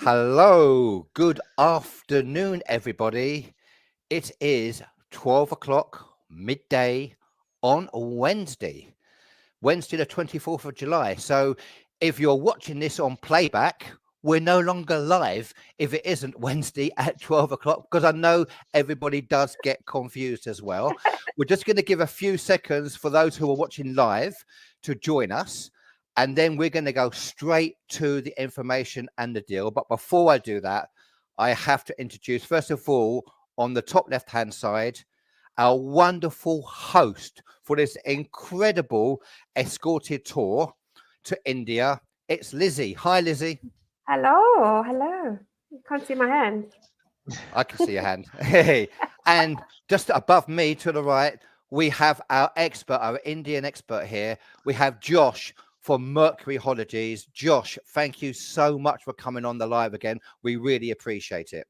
Hello, good afternoon, everybody. It is 12 o'clock midday on Wednesday, the 24th of July. So if you're watching this on playback, we're no longer live if it isn't Wednesday at 12 o'clock, because I know everybody does get confused as well. We're just going to give a few seconds for those who are watching live to join us. And then we're going to go straight to the information and the deal. But before I do that, I have to introduce, first of all, on the top left-hand side, our wonderful host for this incredible escorted tour to India. It's Lizzie. Hi, Lizzie. Hello. You can't see my hand. I can see your hand. Hey. And just above me to the right, we have our expert, our Indian expert here. We have Josh from Mercury Holidays. Josh, thank you so much for coming on the live again. We really appreciate it.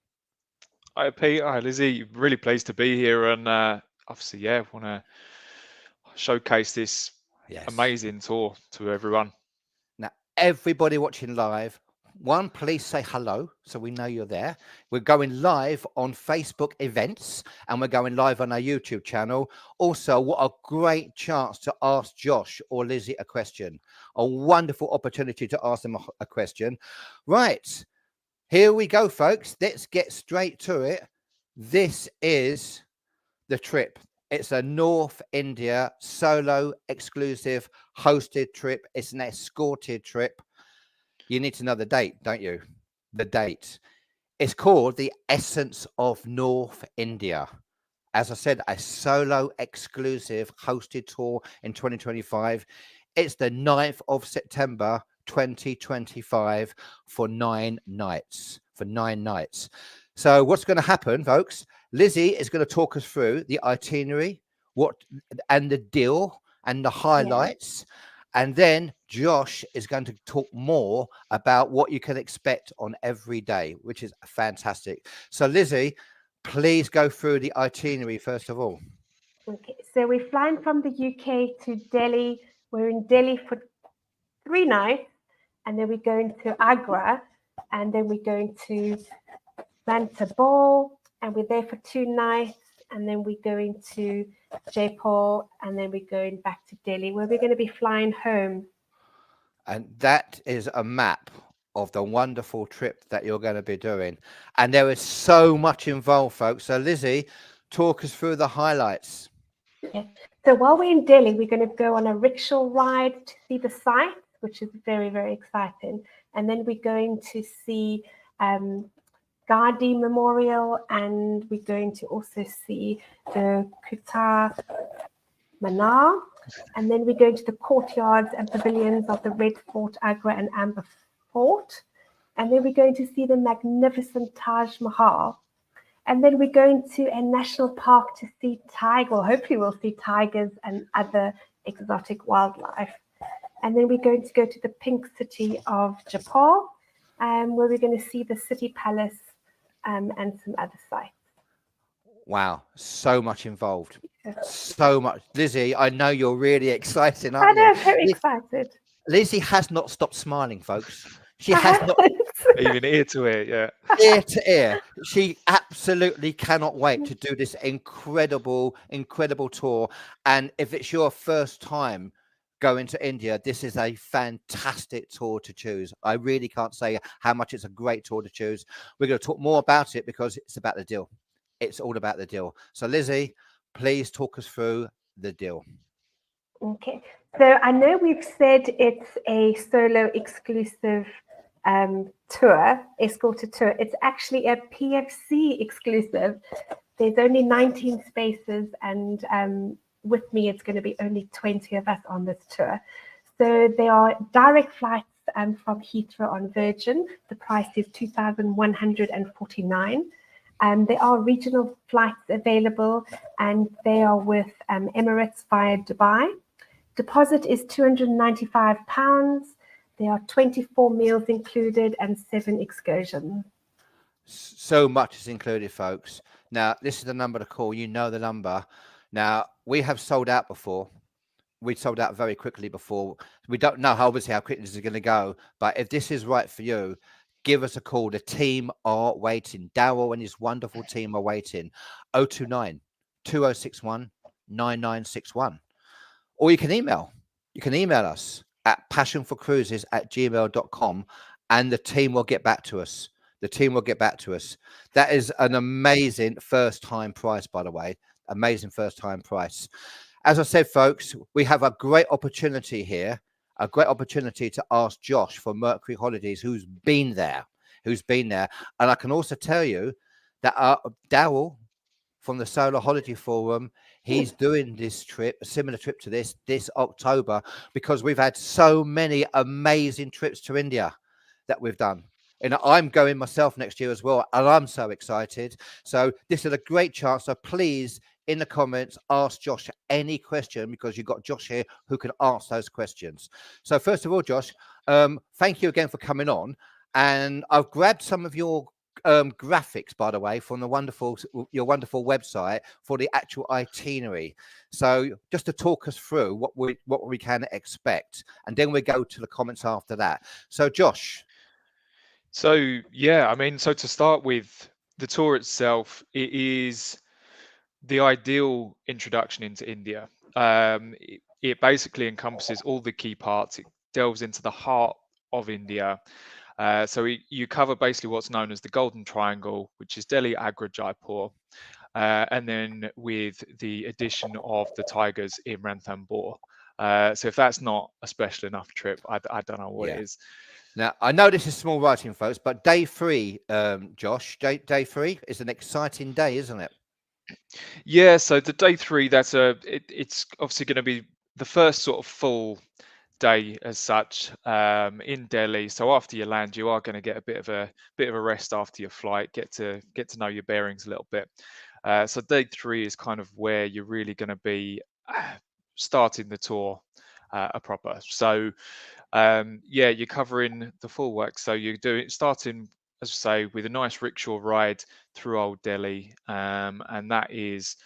Hi, Pete. Hi, Lizzie. Really pleased to be here. And obviously, want to showcase this amazing tour to everyone. Now, everybody watching live, one, please say hello so we know you're there. We're going live on Facebook events and we're going live on our YouTube channel. Also, what a great chance to ask Josh or Lizzie a question. A wonderful opportunity to ask them a question. Right, here we go, folks. Let's get straight to it. This is the trip. It's a North India solo exclusive hosted trip. It's an escorted trip. You need to know the date, don't you? The date. It's called the Essence of North India. As I said, a solo exclusive hosted tour in 2025. It's the 9th of September 2025 for 9 nights. So what's going to happen, folks? Lizzie is going to talk us through the itinerary, and the deal and the highlights. Yeah. And then Josh is going to talk more about what you can expect on every day, which is fantastic. So Lizzie, please go through the itinerary first of all. Okay, so we're flying from the UK to Delhi. We're in Delhi for 3 nights, and then we're going to Agra, and then we're going to Ranthambore, and we're there for 2 nights, and then we're going to Jaipur, and then we're going back to Delhi, where we're going to be flying home. And that is a map of the wonderful trip that you're going to be doing. And there is so much involved, folks. So Lizzie, talk us through the highlights. Okay. So while we're in Delhi, we're going to go on a rickshaw ride to see the sights, which is very, very exciting. And then we're going to see Gandhi Memorial, and we're going to also see the Qutub Minar, and then we're going to the courtyards and pavilions of the Red Fort, Agra and Amber Fort, and then we're going to see the magnificent Taj Mahal, and then we're going to a national park to see hopefully we'll see tigers and other exotic wildlife, and then we're going to go to the pink city of Jaipur, where we're going to see the city palace and some other sites. Wow, so much involved. So much. Lizzie, I know you're really excited, aren't you? I know, very excited. Lizzie has not stopped smiling, folks. She has not. Even ear to ear, yeah. Ear to ear. She absolutely cannot wait to do this incredible tour. And if it's your first time going to India, this is a fantastic tour to choose. I really can't say how much it's a great tour to choose. We're going to talk more about it because it's about the deal. It's all about the deal. So Lizzie, please talk us through the deal. Okay. So I know we've said it's a solo exclusive tour, escorted tour. It's actually a PFC exclusive. There's only 19 spaces, and with me, it's going to be only 20 of us on this tour. So there are direct flights from Heathrow on Virgin. The price is $2,149. There are regional flights available, and they are with Emirates via Dubai. Deposit is £295. There are 24 meals included and 7 excursions. So much is included, folks. Now, this is the number to call. You know the number. Now, we have sold out before. We sold out very quickly before. We don't know obviously how quickly this is going to go, but if this is right for you, give us a call. The team are waiting. Daryl and his wonderful team are waiting. 029 2061 9961. Or you can email. You can email us at passionforcruises@gmail.com, and the team will get back to us. The team will get back to us. That is an amazing first time price, by the way. Amazing first time price. As I said, folks, we have a great opportunity here, a great opportunity to ask Josh from Mercury Holidays, who's been there. And I can also tell you that Daryl from the Solar Holiday Forum, he's doing this trip, a similar trip to this October, because we've had so many amazing trips to India that we've done. And I'm going myself next year as well, and I'm so excited. So this is a great chance. So please, in the comments, ask Josh any question, because you've got Josh here who can answer those questions. So first of all, Josh, thank you again for coming on. And I've grabbed some of your graphics, by the way, from your wonderful website for the actual itinerary. So just to talk us through what we can expect, and then we go to the comments after that. So Josh. So yeah, I mean, so to start with, the tour itself, it is the ideal introduction into India. It basically encompasses all the key parts. It delves into the heart of India. So you cover basically what's known as the Golden Triangle, which is Delhi, Agra, Jaipur, and then with the addition of the tigers in Ranthambore. So if that's not a special enough trip, I don't know what it is. Now, I know this is small writing, folks, but day 3, Josh, day 3 is an exciting day, isn't it? Yeah, so the day 3, it's obviously going to be the first sort of full day as such in Delhi. So after you land, you are going to get a bit of a rest after your flight, get to know your bearings a little bit. So day 3 is kind of where you're really going to be starting the tour proper. So yeah, you're covering the full work. So you're starting, as I say, with a nice rickshaw ride through Old Delhi, and that is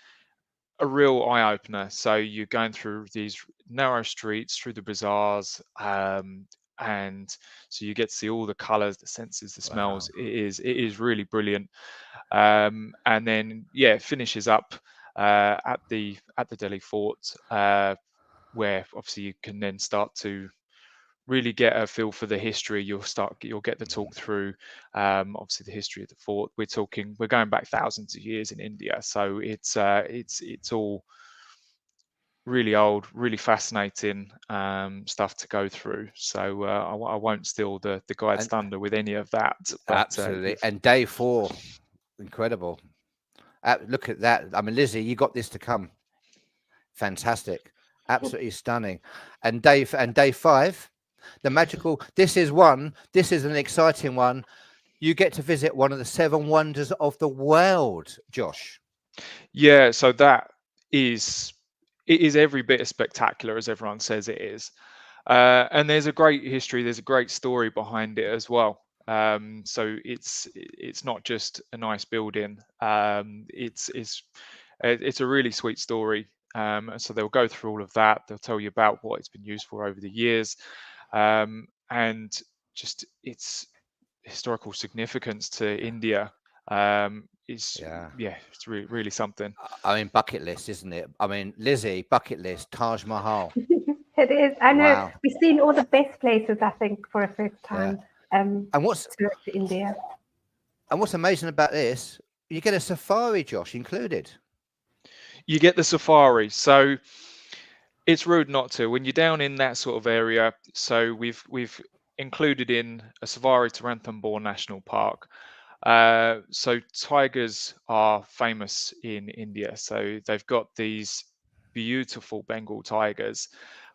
a real eye opener. So you're going through these narrow streets, through the bazaars, and so you get to see all the colors, the senses, the smells. Wow. It is really brilliant. And then yeah, it finishes up at the Delhi fort, where obviously you can then start to really get a feel for the history. You'll get the talk through obviously the history of the fort. We're going back thousands of years in India, so it's all really old, really fascinating stuff to go through. So I won't steal the guide's thunder with any of that. But, absolutely. And day 4, incredible. Look at that. I mean, Lizzie, you got this to come. Fantastic. Absolutely stunning. And day 5, the magical. This is an exciting one. You get to visit one of the 7 wonders of the world, Josh. Yeah, so it is every bit as spectacular as everyone says it is. And there's a great history, there's a great story behind it as well. So it's not just a nice building. It's a really sweet story. So they'll go through all of that. They'll tell you about what it's been used for over the years, and just its historical significance to India. It's really something. I mean, bucket list, isn't it? I mean, Lizzie, bucket list, Taj Mahal. It is. I know. Wow. We've seen all the best places, I think, for a first time. And to India. And what's amazing about this, you get a safari, Josh, included. You get the safari. So it's rude not to. When you're down in that sort of area, so we've included in a safari to Ranthambore National Park. So tigers are famous in India. So they've got these beautiful Bengal tigers.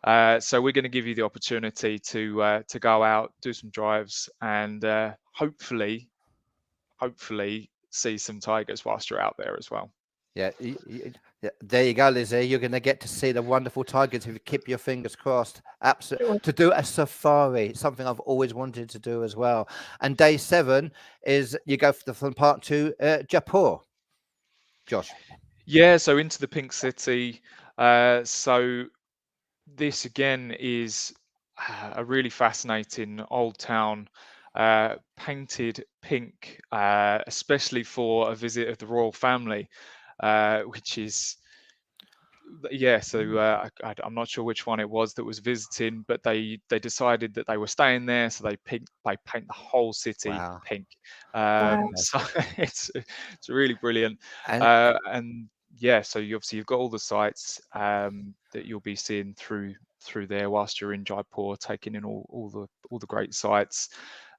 So we're going to give you the opportunity to go out, do some drives, and hopefully see some tigers whilst you're out there as well. Yeah, there you go, Lizzie. You're going to get to see the wonderful tigers if you keep your fingers crossed. Absolutely. To do a safari, something I've always wanted to do as well. And day 7 is you go from part 2, Jaipur. Josh. Yeah, so into the Pink City. So this again is a really fascinating old town. painted pink, especially for a visit of the royal family, which is yeah. So I'm not sure which one it was that was visiting, but they decided that they were staying there, so they paint the whole city Wow. pink. Wow. So it's really brilliant, And and yeah. So you've got all the sites that you'll be seeing through there whilst you're in Jaipur, taking in all the great sites.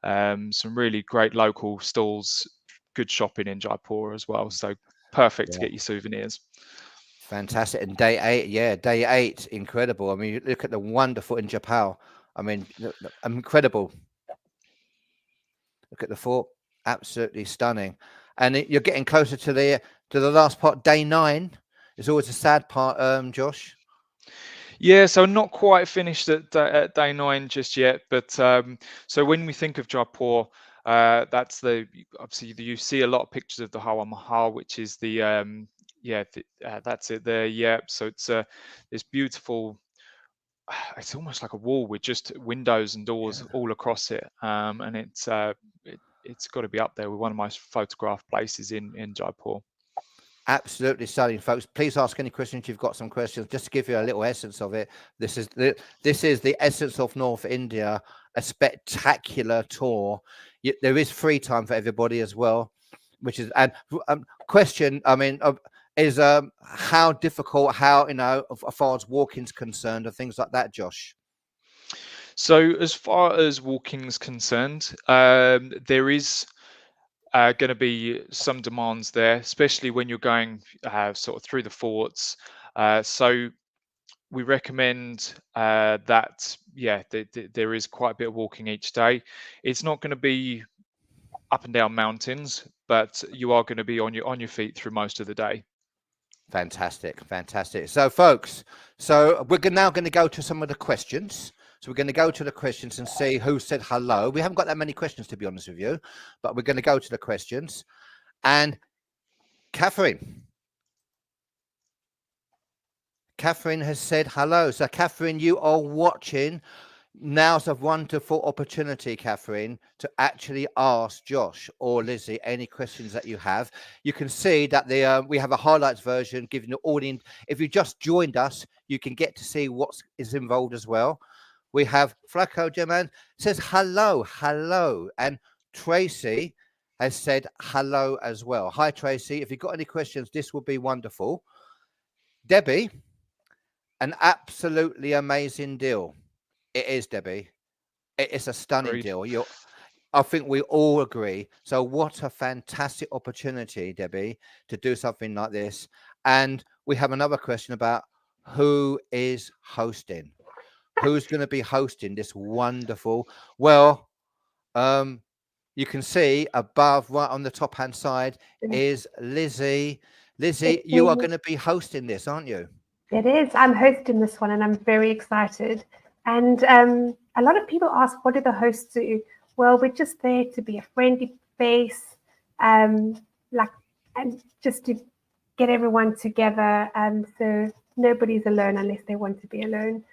Some really great local stalls, good shopping in Jaipur as well. So perfect to yeah, get your souvenirs. fantastic. And day 8, yeah, day 8, incredible. I mean, you look at the wonderful in Japan. I mean, incredible. Look at the fort, absolutely stunning. And you're getting closer to the last part. Day 9 is always a sad part, Josh. Yeah, so not quite finished at day 9 just yet, but so when we think of Jaipur, that's obviously you see a lot of pictures of the Hawa Mahal, which is that's it there. Yeah, so it's this beautiful. It's almost like a wall with just windows and doors Yeah. all across it, and it's got to be up there with one of my photographed places in Jaipur. Absolutely stunning, folks. Please ask any questions. You've got some questions. Just to give you a little essence of it, this is the essence of North India, a spectacular tour. There is free time for everybody as well, which is and question. I mean, is how difficult, how as far as walking's concerned, and things like that, Josh. So as far as walking's concerned, there is going to be some demands there, especially when you're going sort of through the forts. So we recommend that, yeah, there is quite a bit of walking each day. It's not going to be up and down mountains, but you are going to be on your feet through most of the day. Fantastic, fantastic. So, folks, so we're now going to go to some of the questions. So we're going to go to the questions and see who said hello. We haven't got that many questions, to be honest with you, but we're going to go to the questions. And Catherine has said hello. So, Catherine, you are watching. Now's a wonderful opportunity, Catherine, to actually ask Josh or Lizzie any questions that you have. You can see that we have a highlights version giving you all the. If you just joined us, you can get to see what is involved as well. We have Flacco German says hello, and Tracy has said hello as well. Hi, Tracy. If you've got any questions, this would be wonderful. Debbie, an absolutely amazing deal. It is, Debbie. It's a stunning Agreed. deal. I think we all agree. So, what a fantastic opportunity, Debbie, to do something like this. And we have another question about who is hosting. Who's going to be hosting this wonderful? Well, you can see above, right on the top hand side, is Lizzie. Lizzie, It's you are me. going to be hosting this, aren't you? It is. I'm hosting this one, and I'm very excited. And a lot of people ask, what do the hosts do? Well, we're just there to be a friendly face, like, and just to get everyone together. So nobody's alone unless they want to be alone.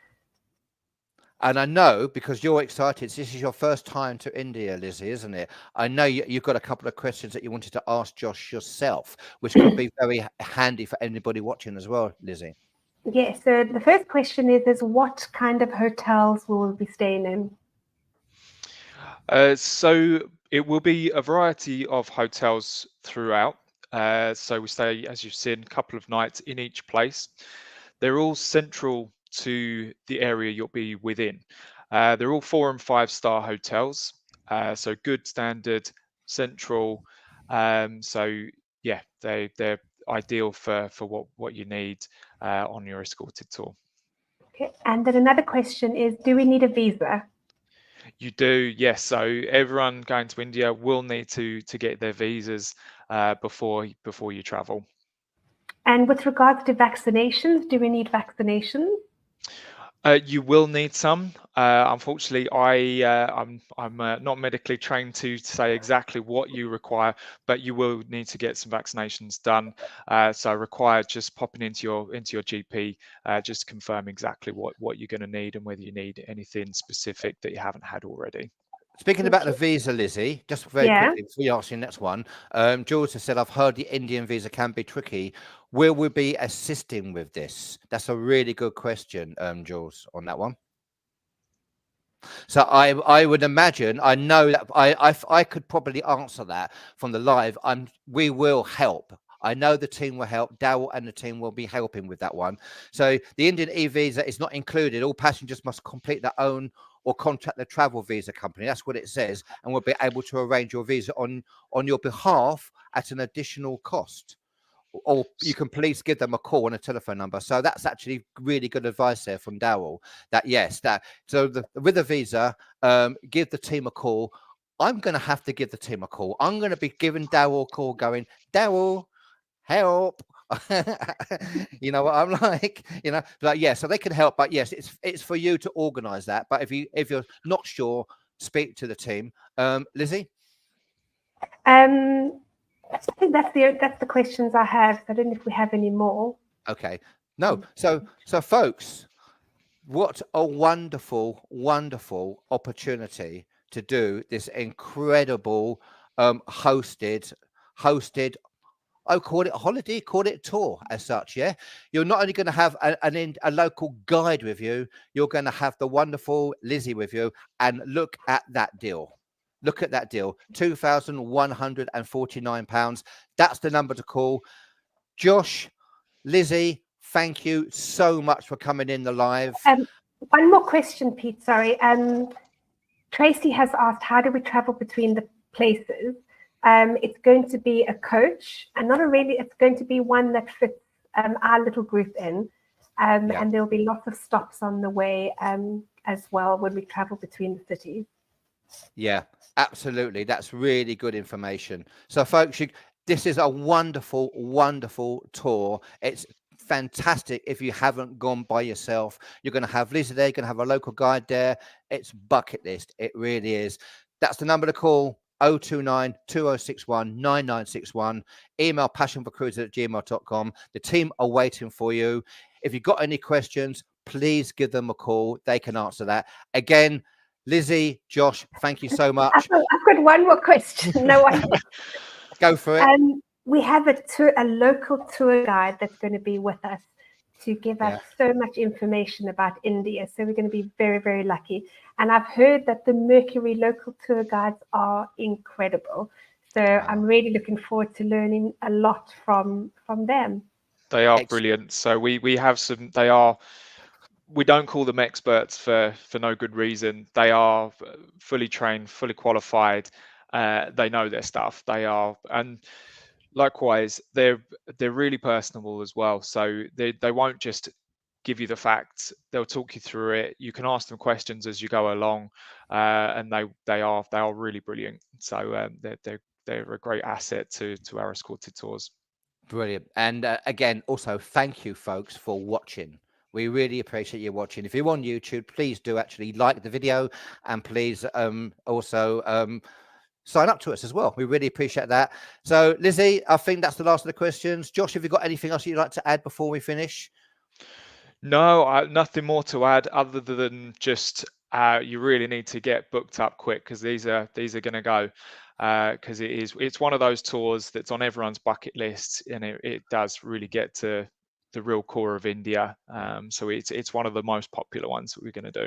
And I know because you're excited, this is your first time to India, Lizzie, isn't it? I know you've got a couple of questions that you wanted to ask Josh yourself, which could be very handy for anybody watching as well, Lizzie. Yeah, so the first question is what kind of hotels will we be staying in? So it will be a variety of hotels throughout. So we stay, as you've seen, a couple of nights in each place. They're all central to the area you'll be within. They're all 4 and 5 star hotels. So good standard, central. So yeah, they're ideal for what you need on your escorted tour. Okay. And then another question is, do we need a visa? You do, yes. So everyone going to India will need to get their visas before you travel. And with regards to vaccinations, do we need vaccinations? You will need some. Unfortunately, I'm not medically trained to say exactly what you require, but you will need to get some vaccinations done. So require just popping into your GP, just to confirm exactly what you're going to need and whether you need anything specific that you haven't had already. Speaking Thank about the you. visa, Lizzie, just very Yeah. quickly before you ask your next one, Jules has said, I've heard the Indian visa can be tricky. Will we be assisting with this? That's a really good question, Jules, on that one. So I would imagine, I know that I could probably answer that from the live. We will help. I know the team will help. Daryl and the team will be helping with that one. So the Indian e-visa is not included. All passengers must complete their own or contact the travel visa company. That's what it says, and we'll be able to arrange your visa on your behalf at an additional cost. Or you can please give them a call and a telephone number. So that's actually really good advice there from Daryl. That yes, that so with the visa, give the team a call. I'm going to have to give the team a call. I'm going to be giving Daryl a call, going, Daryl, help. You know what I'm like, yeah, so they can help, but yes, it's for you to organize that. But if you're not sure, speak to the team. Lizzie? I think that's the questions I have. I don't know if we have any more. Okay. No. So folks, what a wonderful, wonderful opportunity to do this incredible hosted, I call it a holiday, call it a tour as such. Yeah, you're not only going to have a local guide with you, you're going to have the wonderful Lizzie with you. And look at that deal. Look at that deal, £2,149. That's the number to call. Josh, Lizzie, thank you so much for coming in the live. One more question, Pete. Sorry. Tracy has asked, how do we travel between the places? It's going to be a coach, and it's going to be one that fits our little group in. And there'll be lots of stops on the way as well when we travel between the cities. Yeah, absolutely. That's really good information. So, folks, this is a wonderful, wonderful tour. It's fantastic if you haven't gone by yourself. You're going to have Lizzie there, you're going to have a local guide there. It's bucket list. It really is. That's the number to call. 029 2061 9961. Email passionforcruises@gmail.com. The team are waiting for you. If you've got any questions, please give them a call. They can answer that. Again, Lizzie, Josh, thank you so much. I've got one more question. No one. Go for it. We have a local tour guide that's going to be with us to give us so much information about India. So we're going to be very, very lucky. And I've heard that the Mercury local tour guides are incredible. So I'm really looking forward to learning a lot from them. They are brilliant. So we have some. We don't call them experts for no good reason. They are fully trained, fully qualified. They know their stuff. They are, and likewise, they're really personable as well. So they won't just give you the facts. They'll talk you through it. You can ask them questions as you go along, and they are really brilliant. So they're a great asset to our escorted tours. Brilliant. And again, also thank you, folks, for watching. We really appreciate you watching. If you're on YouTube, please do actually like the video, and please also sign up to us as well. We really appreciate that. So, Lizzie, I think that's the last of the questions. Josh, have you got anything else you'd like to add before we finish? No, nothing more to add other than just you really need to get booked up quick, because these are going to go. Because it's one of those tours that's on everyone's bucket list, and it does really get to the real core of India. So it's one of the most popular ones that we're going to do.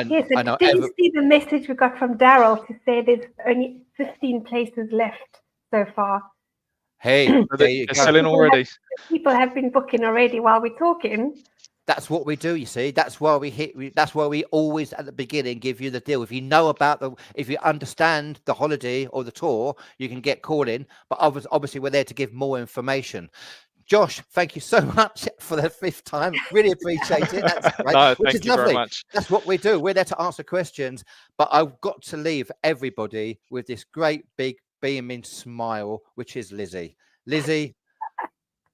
Yes, and did you see the message we got from Daryl to say there's only 15 places left so far? Hey, they're selling already. People have been booking already while we're talking. That's what we do, you see. That's why that's why we always at the beginning give you the deal. If you know about if you understand the holiday or the tour, you can get called in. But obviously we're there to give more information. Josh, thank you so much for the 5th time. Really appreciate it. That's great. No, which is lovely. Very much. That's what we do. We're there to answer questions. But I've got to leave everybody with this great big beaming smile, which is Lizzie. Lizzie,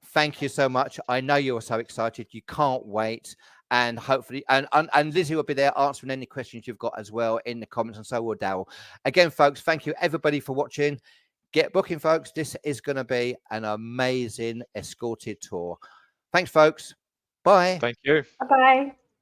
thank you so much. I know you're so excited. You can't wait. And hopefully, and Lizzie will be there answering any questions you've got as well in the comments, and so will Daryl. Again, folks, thank you everybody for watching. Get booking, folks. This is going to be an amazing escorted tour. Thanks, folks. Bye. Thank you. Bye-bye.